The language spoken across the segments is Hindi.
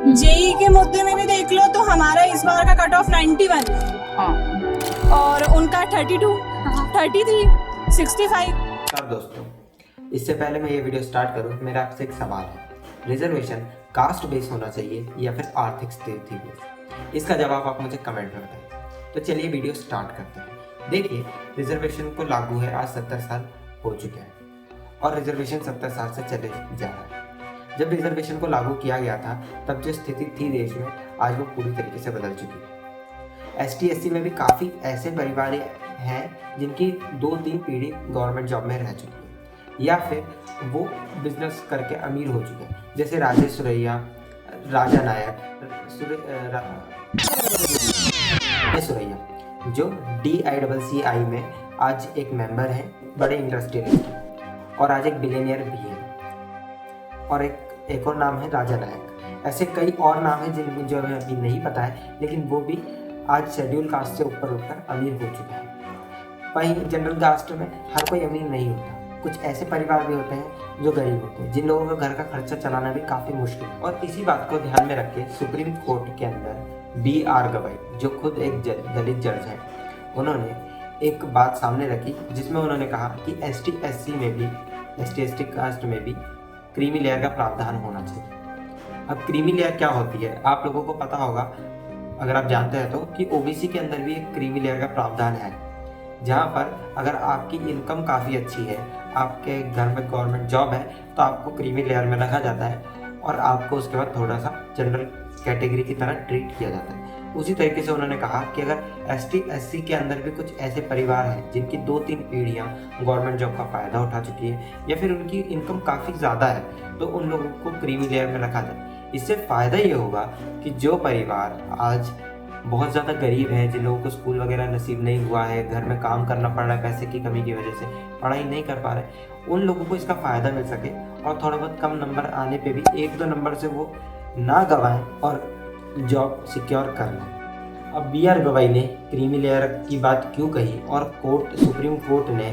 जेई के मुद्दे में भी देख लो तो हमारा इस बार का कट ऑफ 91 हाँ और उनका 32, 33, 65। नमस्कार दोस्तों, इससे पहले मैं ये वीडियो स्टार्ट करूं, मेरा आपसे एक सवाल है। रिजर्वेशन कास्ट बेस होना चाहिए या फिर आर्थिक स्थिति बेस? इसका जवाब आप मुझे कमेंट में बताएं। तो चलिए वीडियो स्टार्ट करते हैं। देखिए, रिजर्वेशन को लागू है आज 70 साल हो चुके हैं और रिजर्वेशन 70 साल से चले जा रहा है। जब रिजर्वेशन को लागू किया गया था तब जो स्थिति थी देश में, आज वो पूरी तरीके से बदल चुकी है। ST SC में भी काफ़ी ऐसे परिवार हैं जिनकी 2-3 पीढ़ी गवर्नमेंट जॉब में रह चुकी है या फिर वो बिजनेस करके अमीर हो चुके हैं, जैसे राजेश सुरैया, राजा नायक, सुरैया जो DICCI में आज एक मेंबर हैं, बड़े इंडस्ट्रियलिस्ट और आज एक बिलियनियर भी हैं। और एक और नाम है राजा नायक। ऐसे कई और नाम हैं जिन जो हमें अभी नहीं पता है, लेकिन वो भी आज शेड्यूल कास्ट से ऊपर उठकर अमीर हो चुके हैं। वहीं जनरल कास्ट में हर कोई अमीर नहीं होता, कुछ ऐसे परिवार भी होते हैं जो गरीब होते हैं, जिन लोगों का घर का खर्चा चलाना भी काफ़ी मुश्किल है। और इसी बात को ध्यान में रख के सुप्रीम कोर्ट के अंदर BR गवाई, जो खुद एक दलित जज हैं, उन्होंने एक बात सामने रखी जिसमें उन्होंने कहा कि ST SC में भी, ST ST कास्ट में भी क्रीमी लेयर का प्रावधान होना चाहिए। अब क्रीमी लेयर क्या होती है, आप लोगों को पता होगा अगर आप जानते हैं तो, कि OBC के अंदर भी एक क्रीमी लेयर का प्रावधान है, जहाँ पर अगर आपकी इनकम काफ़ी अच्छी है, आपके घर में गवर्नमेंट जॉब है, तो आपको क्रीमी लेयर में रखा जाता है और आपको उसके बाद थोड़ा सा जनरल कैटेगरी की तरह ट्रीट किया जाता है। उसी तरीके से उन्होंने कहा कि अगर ST SC के अंदर भी कुछ ऐसे परिवार हैं जिनकी 2-3 पीढ़ियाँ गवर्नमेंट जॉब का फ़ायदा उठा चुकी है या फिर उनकी इनकम काफ़ी ज़्यादा है, तो उन लोगों को क्रीमी लेयर में रखा जाए। इससे फ़ायदा ये होगा कि जो परिवार आज बहुत ज़्यादा गरीब है, जिन लोगों को स्कूल वगैरह नसीब नहीं हुआ है, घर में काम करना पड़ रहा है, पैसे की कमी की वजह से पढ़ाई नहीं कर पा रहे, उन लोगों को इसका फ़ायदा मिल सके और थोड़ा बहुत कम नंबर आने पे भी 1-2 नंबर से वो ना गवाएं और जॉब सिक्योर कर लें। अब BR गवाई ने क्रीमी लेयर की बात क्यों कही और सुप्रीम कोर्ट ने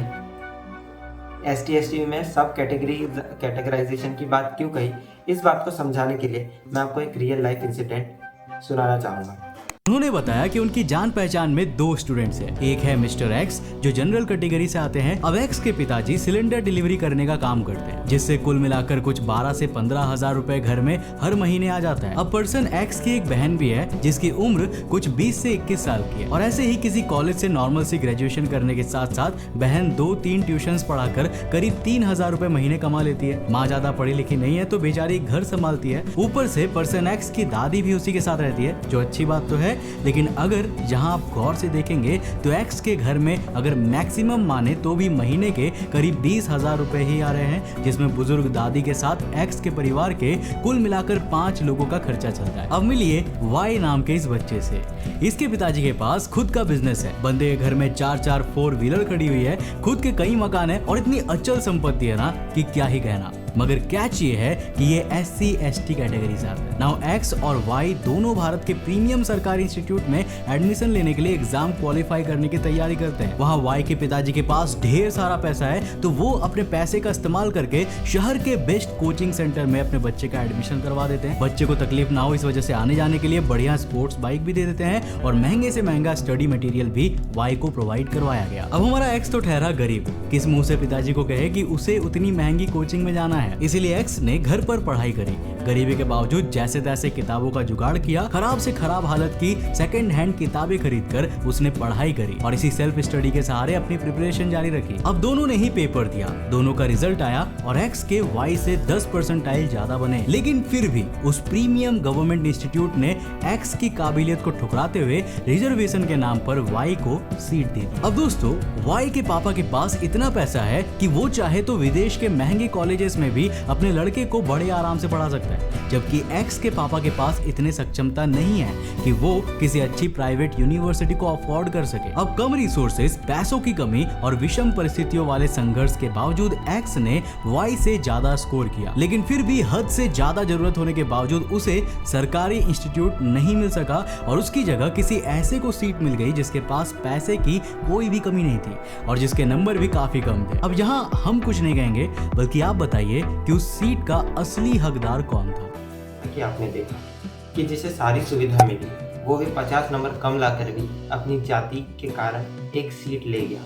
ST SC में सब कैटेगराइजेशन की बात क्यों कही, इस बात को समझाने के लिए मैं आपको एक रियल लाइफ इंसिडेंट सुनाना चाहूँगा। उन्होंने बताया कि उनकी जान पहचान में 2 स्टूडेंट्स हैं। एक है मिस्टर X जो जनरल कैटेगरी से आते हैं। अब X के पिताजी सिलेंडर डिलीवरी करने का काम करते हैं, जिससे कुल मिलाकर कुछ 12 से 15 हजार रुपए घर में हर महीने आ जाता है। अब पर्सन X की एक बहन भी है जिसकी उम्र कुछ 20 से 21 साल की है और ऐसे ही किसी कॉलेज से नॉर्मल सी ग्रेजुएशन करने के साथ साथ बहन 2-3 ट्यूशंस पढ़ाकर करीब 3,000 रुपए महीने कमा लेती है। माँ ज्यादा पढ़ी लिखी नहीं है तो बेचारी घर संभालती है। ऊपर से पर्सन X की दादी भी उसी के साथ रहती है, जो अच्छी बात तो है, लेकिन अगर जहां आप गौर से देखेंगे तो X के घर में अगर मैक्सिमम माने तो भी महीने के करीब 20,000 रुपए ही आ रहे हैं, जिसमें बुजुर्ग दादी के साथ X के परिवार के कुल मिलाकर 5 लोगों का खर्चा चलता है। अब मिलिए Y नाम के इस बच्चे से। इसके पिताजी के पास खुद का बिजनेस है। बंदे के घर में 4-4 4 व्हीलर खड़ी हुई है, खुद के कई मकान है और इतनी अचल संपत्ति है ना कि क्या ही कहना। मगर कैच ये है कि ये SC ST कैटेगरी से आता है। नाउ X और Y दोनों भारत के प्रीमियम सरकारी इंस्टीट्यूट में एडमिशन लेने के लिए एग्जाम क्वालिफाई करने की तैयारी करते हैं। वहाँ Y के पिताजी के पास ढेर सारा पैसा है, तो वो अपने पैसे का इस्तेमाल करके शहर के बेस्ट कोचिंग सेंटर में अपने बच्चे का एडमिशन करवा देते हैं। बच्चे को तकलीफ ना हो इस वजह से आने जाने के लिए बढ़िया स्पोर्ट्स बाइक भी दे देते हैं और महंगे से महंगा स्टडी मटेरियल भी Y को प्रोवाइड करवाया गया। अब हमारा X तो ठहरा गरीब, किस मुंह से पिताजी को कहे कि उसे उतनी महंगी कोचिंग में जाना है। इसीलिए X ने घर पर पढ़ाई करी। गरीबी के बावजूद जैसे तैसे किताबों का जुगाड़ किया, खराब से खराब हालत की सेकंड हैंड किताबें खरीदकर उसने पढ़ाई करी और इसी सेल्फ स्टडी के सहारे अपनी प्रिपरेशन जारी रखी। अब दोनों ने ही पेपर दिया, दोनों का रिजल्ट आया और X के Y से 10 परसेंटाइल ज्यादा बने, लेकिन फिर भी उस प्रीमियम गवर्नमेंट इंस्टीट्यूट ने X की काबिलियत को ठुकराते हुए रिजर्वेशन के नाम पर Y को सीट दे दी। अब दोस्तों, Y के पापा के पास इतना पैसा है कि वो चाहे तो विदेश के महंगे कॉलेजेस में भी अपने लड़के को बड़े आराम से पढ़ा सकता है, जबकि X के पापा के पास इतने सक्षमता नहीं है कि वो किसी अच्छी प्राइवेट यूनिवर्सिटी को अफोर्ड कर सके। अब कम रिसोर्सेज, पैसों की कमी और विषम परिस्थितियों वाले संघर्ष के बावजूद X ने Y से ज्यादा स्कोर किया, लेकिन फिर भी हद से ज्यादा जरूरत होने के बावजूद उसे सरकारी इंस्टीट्यूट नहीं मिल सका और उसकी जगह किसी ऐसे को सीट मिल गई जिसके पास पैसे की कोई भी कमी नहीं थी और जिसके नंबर भी काफी कम थे। अब यहाँ हम कुछ नहीं कहेंगे, बल्कि आप बताइए कि उस सीट का असली हकदार कौन था। कि आपने देखा कि जिसे सारी सुविधा मिली वो भी 50 नंबर कम लाकर भी अपनी जाति के कारण एक सीट ले गया,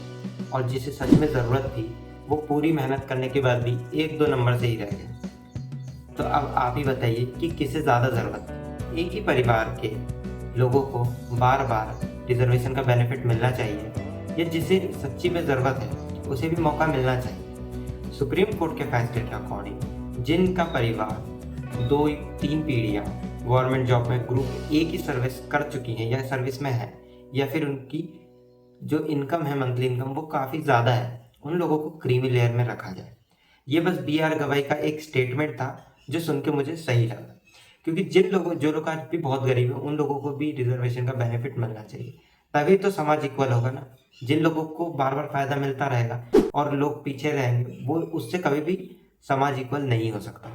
और जिसे सच में ज़रूरत थी वो पूरी मेहनत करने के बाद भी 1-2 नंबर से ही रह गया। तो अब आप ही बताइए कि किसे ज़्यादा ज़रूरत है? एक ही परिवार के लोगों को बार बार रिजर्वेशन का बेनिफिट मिलना चाहिए, या जिसे सच्ची में ज़रूरत है उसे भी मौका मिलना चाहिए। सुप्रीम कोर्ट के फैसले के अकॉर्डिंग जिनका परिवार 2-3 पीढ़ियाँ गवर्नमेंट जॉब में ग्रुप ए की सर्विस कर चुकी हैं या सर्विस में है, या फिर उनकी जो इनकम है मंथली इनकम वो काफ़ी ज़्यादा है, उन लोगों को क्रीमी लेयर में रखा जाए। ये बस BR गवाई का एक स्टेटमेंट था जो सुन के मुझे सही लगा, क्योंकि जो लोग आज भी बहुत गरीब हैं उन लोगों को भी रिजर्वेशन का बेनिफिट मिलना चाहिए, तभी तो समाज इक्वल होगा ना। जिन लोगों को बार बार फायदा मिलता रहेगा और लोग पीछे रहेंगे, वो उससे कभी भी समाज इक्वल नहीं हो सकता।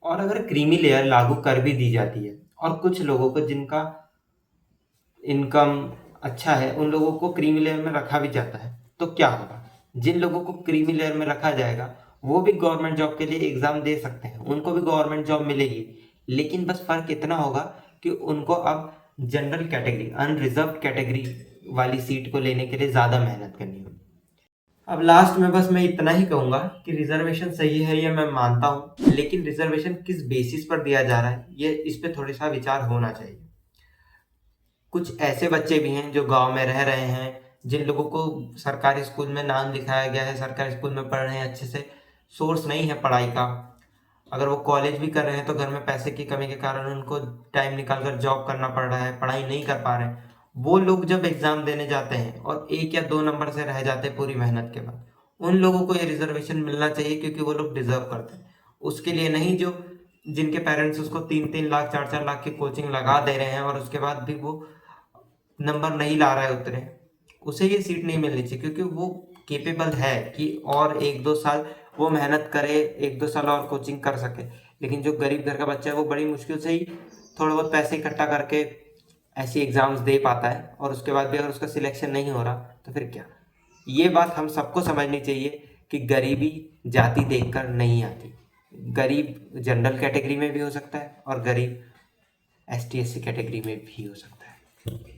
और अगर क्रीमी लेयर लागू कर भी दी जाती है और कुछ लोगों को जिनका इनकम अच्छा है उन लोगों को क्रीमी लेयर में रखा भी जाता है, तो क्या होगा? जिन लोगों को क्रीमी लेयर में रखा जाएगा वो भी गवर्नमेंट जॉब के लिए एग्जाम दे सकते हैं, उनको भी गवर्नमेंट जॉब मिलेगी, लेकिन बस फर्क इतना होगा कि उनको अब जनरल कैटेगरी अनरिजर्व कैटेगरी वाली सीट को लेने के लिए ज़्यादा मेहनत करनी होगी। अब लास्ट में बस मैं इतना ही कहूँगा कि रिजर्वेशन सही है ये मैं मानता हूँ, लेकिन रिजर्वेशन किस बेसिस पर दिया जा रहा है ये इस पर थोड़ा सा विचार होना चाहिए। कुछ ऐसे बच्चे भी हैं जो गांव में रह रहे हैं, जिन लोगों को सरकारी स्कूल में नाम लिखाया गया है, सरकारी स्कूल में पढ़ रहे हैं, अच्छे से सोर्स नहीं है पढ़ाई का, अगर वो कॉलेज भी कर रहे हैं तो घर में पैसे की कमी के कारण उनको टाइम निकाल कर जॉब करना पड़ रहा है, पढ़ाई नहीं कर पा रहे हैं। वो लोग जब एग्ज़ाम देने जाते हैं और 1 या 2 नंबर से रह जाते हैं पूरी मेहनत के बाद, उन लोगों को ये रिजर्वेशन मिलना चाहिए, क्योंकि वो लोग डिजर्व करते हैं। उसके लिए नहीं जो जिनके पेरेंट्स उसको 3-3 लाख 4-4 लाख की कोचिंग लगा दे रहे हैं और उसके बाद भी वो नंबर नहीं ला रहा है उतने, उसे ये सीट नहीं मिलनी चाहिए, क्योंकि वो केपेबल है कि और 1-2 साल वो मेहनत करे, 1-2 साल और कोचिंग कर सके। लेकिन जो गरीब घर का बच्चा है वो बड़ी मुश्किल से ही थोड़ा बहुत पैसे इकट्ठा करके ऐसी एग्ज़ाम्स दे पाता है, और उसके बाद भी अगर उसका सिलेक्शन नहीं हो रहा तो फिर क्या। ये बात हम सबको समझनी चाहिए कि गरीबी जाति देखकर नहीं आती। गरीब जनरल कैटेगरी में भी हो सकता है और गरीब ST SC कैटेगरी में भी हो सकता है।